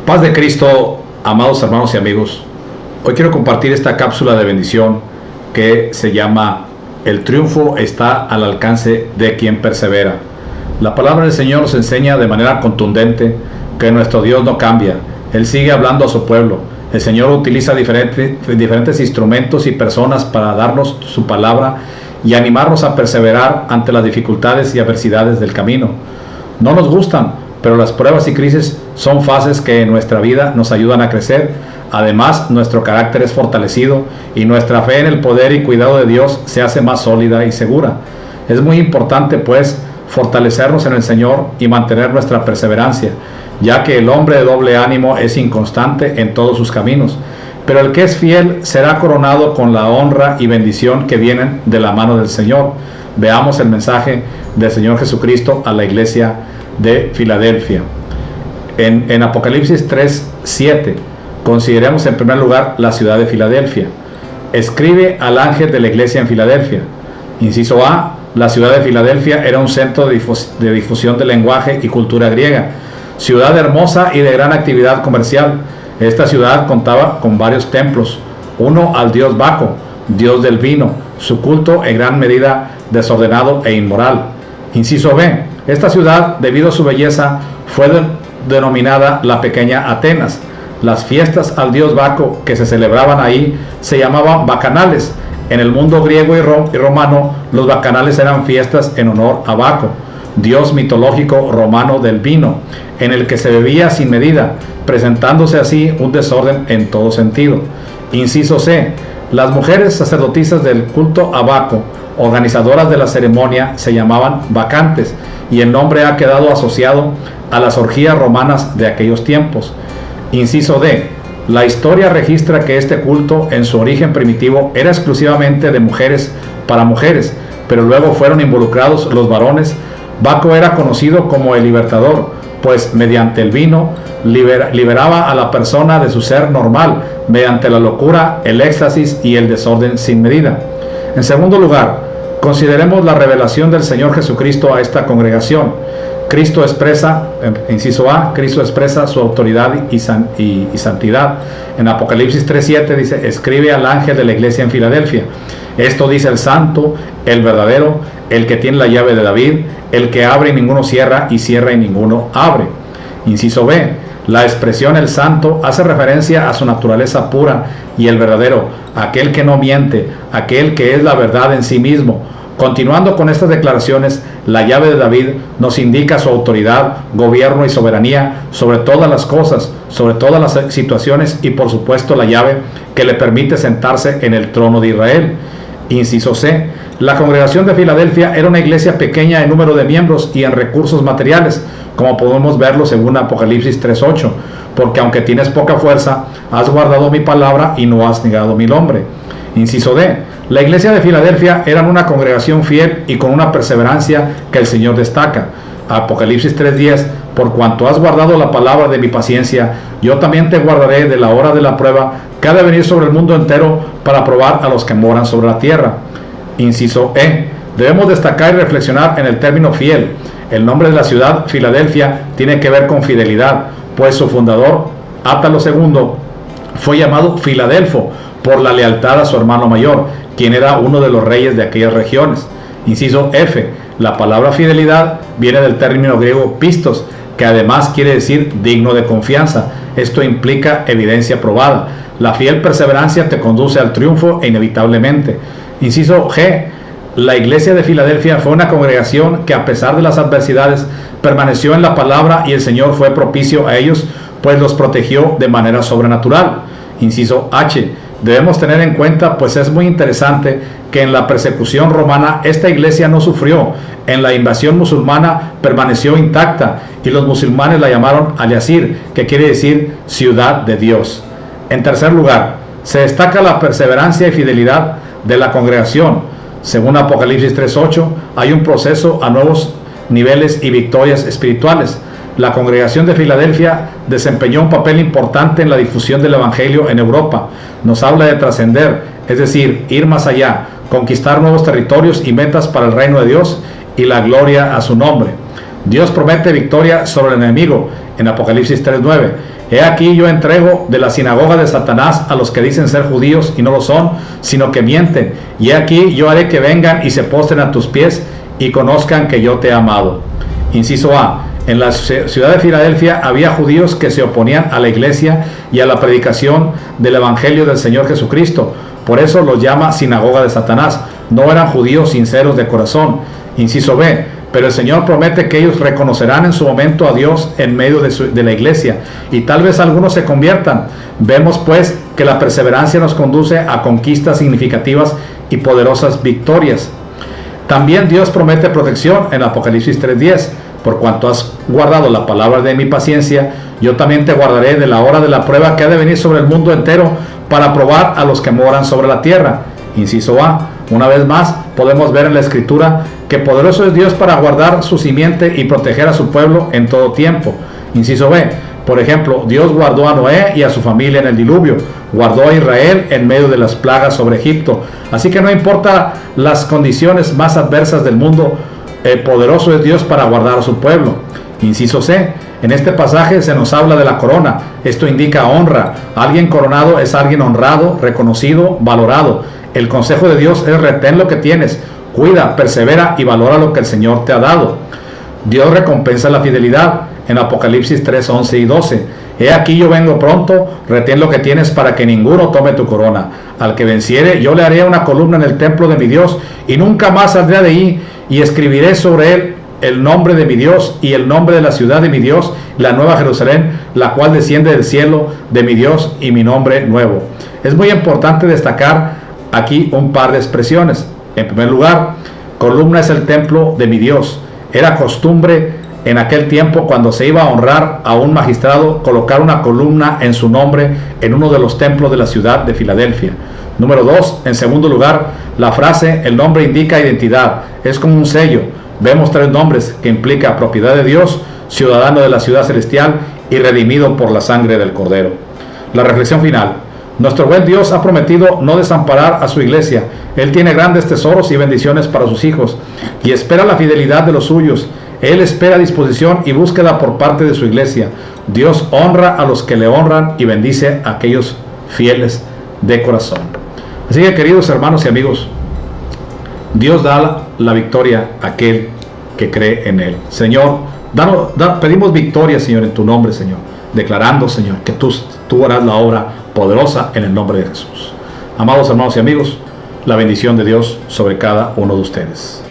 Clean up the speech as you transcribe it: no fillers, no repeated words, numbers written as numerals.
Paz de Cristo, amados hermanos y amigos. Hoy quiero compartir esta cápsula de bendición que se llama El triunfo está al alcance de quien persevera. La palabra del Señor nos enseña de manera contundente que nuestro Dios no cambia. Él sigue hablando a su pueblo. El Señor utiliza diferentes instrumentos y personas para darnos su palabra y animarnos a perseverar ante las dificultades y adversidades del camino. No nos gustan, pero las pruebas y crisis son fases que en nuestra vida nos ayudan a crecer. Además, nuestro carácter es fortalecido y nuestra fe en el poder y cuidado de Dios se hace más sólida y segura. Es muy importante, pues, fortalecernos en el Señor y mantener nuestra perseverancia, ya que el hombre de doble ánimo es inconstante en todos sus caminos. Pero el que es fiel será coronado con la honra y bendición que vienen de la mano del Señor. Veamos el mensaje del Señor Jesucristo a la iglesia de Filadelfia. En Apocalipsis 3:7, consideremos en primer lugar la ciudad de Filadelfia. Escribe al ángel de la iglesia en Filadelfia. Inciso A, la ciudad de Filadelfia era un centro de difusión del lenguaje y cultura griega, ciudad hermosa y de gran actividad comercial. Esta ciudad contaba con varios templos, uno al dios Baco, dios del vino, su culto en gran medida desordenado e inmoral. Inciso B, esta ciudad, debido a su belleza, fue denominada la pequeña Atenas. Las fiestas al dios Baco que se celebraban ahí se llamaban bacanales. En el mundo griego y romano, los bacanales eran fiestas en honor a Baco, dios mitológico romano del vino, en el que se bebía sin medida, presentándose así un desorden en todo sentido. Inciso C, las mujeres sacerdotisas del culto a Baco, organizadoras de la ceremonia, se llamaban bacantes, y el nombre ha quedado asociado a las orgías romanas de aquellos tiempos. Inciso D, la historia registra que este culto en su origen primitivo era exclusivamente de mujeres para mujeres, pero luego fueron involucrados los varones. Baco era conocido como el libertador, pues mediante el vino liberaba a la persona de su ser normal, mediante la locura, el éxtasis y el desorden sin medida. En segundo lugar, consideremos la revelación del Señor Jesucristo a esta congregación. Cristo expresa, inciso A, Cristo expresa su autoridad y santidad. En Apocalipsis 3:7 dice, escribe al ángel de la iglesia en Filadelfia. Esto dice el santo, el verdadero, el que tiene la llave de David, el que abre y ninguno cierra, y cierra y ninguno abre. Inciso B, la expresión el santo hace referencia a su naturaleza pura, y el verdadero, aquel que no miente, aquel que es la verdad en sí mismo. Continuando con estas declaraciones, la llave de David nos indica su autoridad, gobierno y soberanía sobre todas las cosas, sobre todas las situaciones, y por supuesto la llave que le permite sentarse en el trono de Israel. Inciso C, la congregación de Filadelfia era una iglesia pequeña en número de miembros y en recursos materiales, como podemos verlo según Apocalipsis 3:8, porque aunque tienes poca fuerza, has guardado mi palabra y no has negado mi nombre. Inciso D, la iglesia de Filadelfia era una congregación fiel y con una perseverancia que el Señor destaca. Apocalipsis 3:10, por cuanto has guardado la palabra de mi paciencia, yo también te guardaré de la hora de la prueba que ha de venir sobre el mundo entero para probar a los que moran sobre la tierra. Inciso E, debemos destacar y reflexionar en el término fiel. El nombre de la ciudad, Filadelfia, tiene que ver con fidelidad, pues su fundador, Átalo II, fue llamado Filadelfo por la lealtad a su hermano mayor, quien era uno de los reyes de aquellas regiones. Inciso F, la palabra fidelidad viene del término griego pistos, que además quiere decir digno de confianza. Esto implica evidencia probada. La fiel perseverancia te conduce al triunfo inevitablemente. Inciso G, la iglesia de Filadelfia fue una congregación que a pesar de las adversidades permaneció en la palabra, y el Señor fue propicio a ellos, pues los protegió de manera sobrenatural. Inciso H, debemos tener en cuenta, pues es muy interesante, que en la persecución romana esta iglesia no sufrió. En la invasión musulmana permaneció intacta, y los musulmanes la llamaron Al-Yasir, que quiere decir ciudad de Dios. En tercer lugar, se destaca la perseverancia y fidelidad de la congregación. Según Apocalipsis 3:8, hay un proceso a nuevos niveles y victorias espirituales. La congregación de Filadelfia desempeñó un papel importante en la difusión del Evangelio en Europa. Nos habla de trascender, es decir, ir más allá, conquistar nuevos territorios y metas para el reino de Dios y la gloria a su nombre. Dios promete victoria sobre el enemigo. en Apocalipsis 3:9. He aquí yo entrego de la sinagoga de Satanás a los que dicen ser judíos y no lo son, sino que mienten. Y he aquí yo haré que vengan y se postren a tus pies y conozcan que yo te he amado. Inciso A. En la ciudad de Filadelfia había judíos que se oponían a la iglesia y a la predicación del evangelio del Señor Jesucristo. Por eso los llama sinagoga de Satanás. No eran judíos sinceros de corazón. Inciso B. Pero el Señor promete que ellos reconocerán en su momento a Dios en medio de la iglesia, y tal vez algunos se conviertan. Vemos pues que la perseverancia nos conduce a conquistas significativas y poderosas victorias. También Dios promete protección en Apocalipsis 3:10. Por cuanto has guardado la palabra de mi paciencia, yo también te guardaré de la hora de la prueba que ha de venir sobre el mundo entero para probar a los que moran sobre la tierra. Inciso A. Una vez más, podemos ver en la Escritura que poderoso es Dios para guardar su simiente y proteger a su pueblo en todo tiempo. Inciso B. Por ejemplo, Dios guardó a Noé y a su familia en el diluvio, guardó a Israel en medio de las plagas sobre Egipto. Así que no importa las condiciones más adversas del mundo, poderoso es Dios para guardar a su pueblo. Inciso C. En este pasaje se nos habla de la corona. Esto indica honra. Alguien coronado es alguien honrado, reconocido, valorado. El consejo de Dios es: retén lo que tienes, cuida, persevera y valora lo que el Señor te ha dado. Dios recompensa la fidelidad en Apocalipsis 3:11 y 12. He aquí yo vengo pronto, retén lo que tienes para que ninguno tome tu corona. Al que venciere, yo le haré una columna en el templo de mi Dios y nunca más saldrá de ahí, y escribiré sobre él el nombre de mi Dios y el nombre de la ciudad de mi Dios, la nueva Jerusalén, la cual desciende del cielo de mi Dios, y mi nombre nuevo. Es muy importante destacar aquí un par de expresiones. En primer lugar, columna es el templo de mi Dios. Era costumbre en aquel tiempo, cuando se iba a honrar a un magistrado, colocar una columna en su nombre en uno de los templos de la ciudad de Filadelfia. Número 2, en segundo lugar, la frase el nombre indica identidad, es como un sello. Vemos 3 nombres que implica propiedad de Dios, ciudadano de la ciudad celestial y redimido por la sangre del Cordero. La reflexión final. Nuestro buen Dios ha prometido no desamparar a su iglesia. Él tiene grandes tesoros y bendiciones para sus hijos y espera la fidelidad de los suyos. Él espera disposición y búsqueda por parte de su iglesia. Dios honra a los que le honran y bendice a aquellos fieles de corazón. Así que, queridos hermanos y amigos, Dios da la victoria a aquel que cree en Él. Señor, pedimos victoria, Señor, en tu nombre, Señor, declarando, Señor, que tú harás la obra poderosa en el nombre de Jesús. Amados hermanos y amigos, la bendición de Dios sobre cada uno de ustedes.